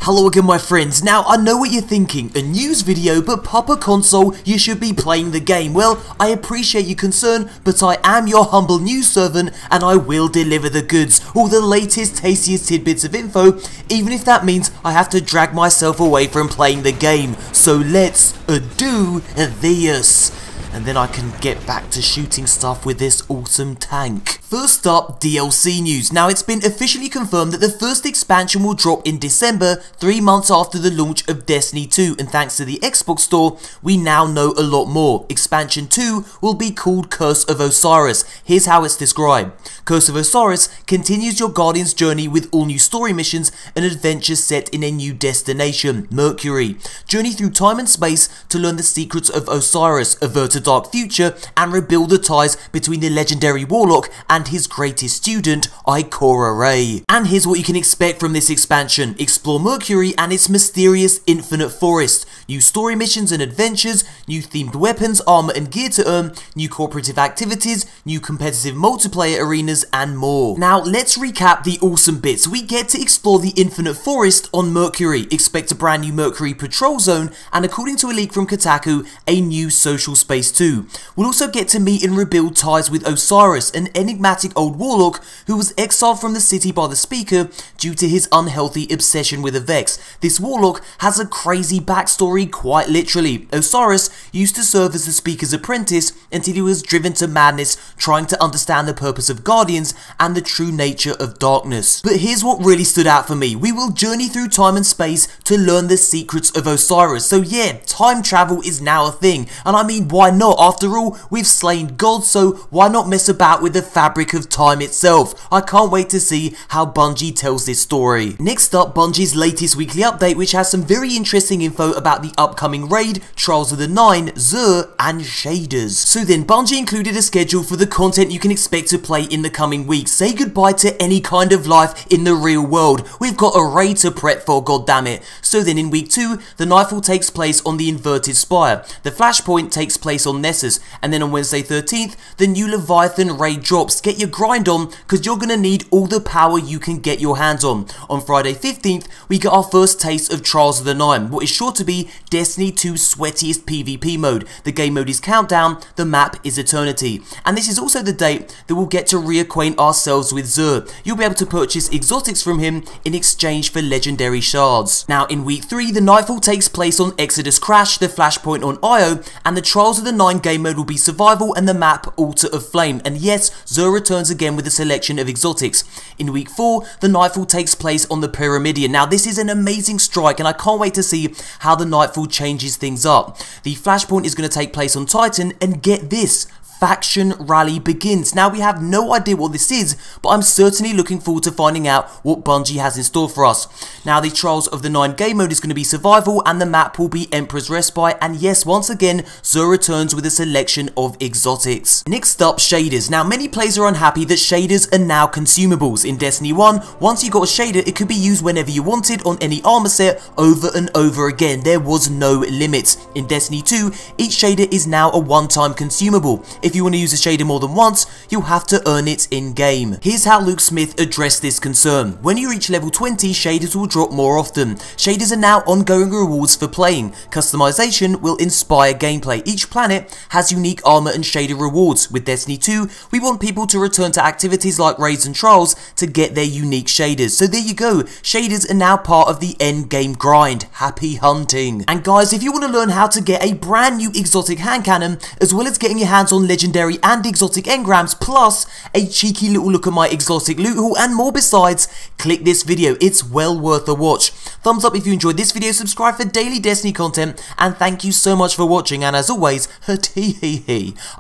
Hello again my friends. Now I know what you're thinking, a news video but MoreConsole, you should be playing the game. Well, I appreciate your concern, but I am your humble news servant and I will deliver the goods, all the latest tastiest tidbits of info, even if that means I have to drag myself away from playing the game. So let's do this. And then I can get back to shooting stuff with this awesome tank. First up, DLC news. Now it's been officially confirmed that the first expansion will drop in December, 3 months after the launch of Destiny 2, and thanks to the Xbox Store, we now know a lot more. Expansion 2 will be called Curse of Osiris. Here's how it's described. Curse of Osiris continues your Guardian's journey with all new story missions and adventures set in a new destination, Mercury. Journey through time and space to learn the secrets of Osiris, avert a dark future, and rebuild the ties between the legendary warlock and his greatest student, XUR. And here's what you can expect from this expansion. Explore Mercury and its mysterious infinite forest. New story missions and adventures, new themed weapons, armor and gear to earn, new cooperative activities, new competitive multiplayer arenas, and more. Now let's recap the awesome bits. We get to explore the infinite forest on Mercury, expect a brand new Mercury patrol zone, and according to a leak from Kotaku, a new social space too. We'll also get to meet and rebuild ties with Osiris, an enigmatic old warlock who was exiled from the city by the Speaker due to his unhealthy obsession with a Vex. This warlock has a crazy backstory, quite literally. Osiris used to serve as the Speaker's apprentice until he was driven to madness trying to understand the purpose of Guardians and the true nature of darkness. But here's what really stood out for me. We will journey through time and space to learn the secrets of Osiris. So yeah, time travel is now a thing, and I mean, why not? After all, we've slain gods, so why not mess about with the fabric of time itself? I can't wait to see how Bungie tells this story. Next up, Bungie's latest weekly update, which has some very interesting info about the upcoming raid, Trials of the Nine, XUR, and shaders. So then, Bungie included a schedule for the content you can expect to play in the coming weeks. Say goodbye to any kind of life in the real world. We've got a raid to prep for, goddammit. So then in week 2, the Nightfall takes place on the Inverted Spire. The Flashpoint takes place on Nessus, and then on Wednesday 13th, the new Leviathan raid drops. Get your grind on, because you're going to need all the power you can get your hands on. On Friday 15th, we get our first taste of Trials of the Nine, what is sure to be Destiny 2's sweatiest PvP mode. The game mode is Countdown, the map is Eternity. And this is also the date that we'll get to reacquaint ourselves with XUR. You'll be able to purchase exotics from him in exchange for legendary shards. Now in week 3, the Nightfall takes place on Exodus Crash, the Flashpoint on Io, and the Trials of the Nine game mode will be Survival and the map Altar of Flame. And yes, XUR returns again with a selection of exotics. In week 4, the Nightfall takes place on the Pyramidion. Now this is an amazing strike and I can't wait to see how the Nightfall changes things up. The Flashpoint is going to take place on Titan, and get this, Faction Rally begins. Now we have no idea what this is, but I'm certainly looking forward to finding out what Bungie has in store for us. Now the Trials of the Nine game mode is going to be Survival and the map will be Emperor's Respite, and yes, once again, XUR returns with a selection of exotics. Next up, shaders. Now many players are unhappy that shaders are now consumables. In Destiny 1, once you got a shader, it could be used whenever you wanted on any armor set over and over again. There was no limit. In Destiny 2, each shader is now a one-time consumable. If you want to use a shader more than once, you'll have to earn it in-game. Here's how Luke Smith addressed this concern. When you reach level 20, shaders will drop more often. Shaders are now ongoing rewards for playing. Customization will inspire gameplay. Each planet has unique armor and shader rewards. With Destiny 2, we want people to return to activities like raids and trials to get their unique shaders. So there you go, shaders are now part of the end game grind. Happy hunting. And guys, if you want to learn how to get a brand new exotic hand cannon, as well as getting your hands on legendary and exotic engrams, plus a cheeky little look at my exotic loot haul and more besides, click this video. It's well worth a watch. Thumbs up if you enjoyed this video, subscribe for daily Destiny content, and thank you so much for watching, and as always,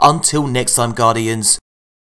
until next time, Guardians.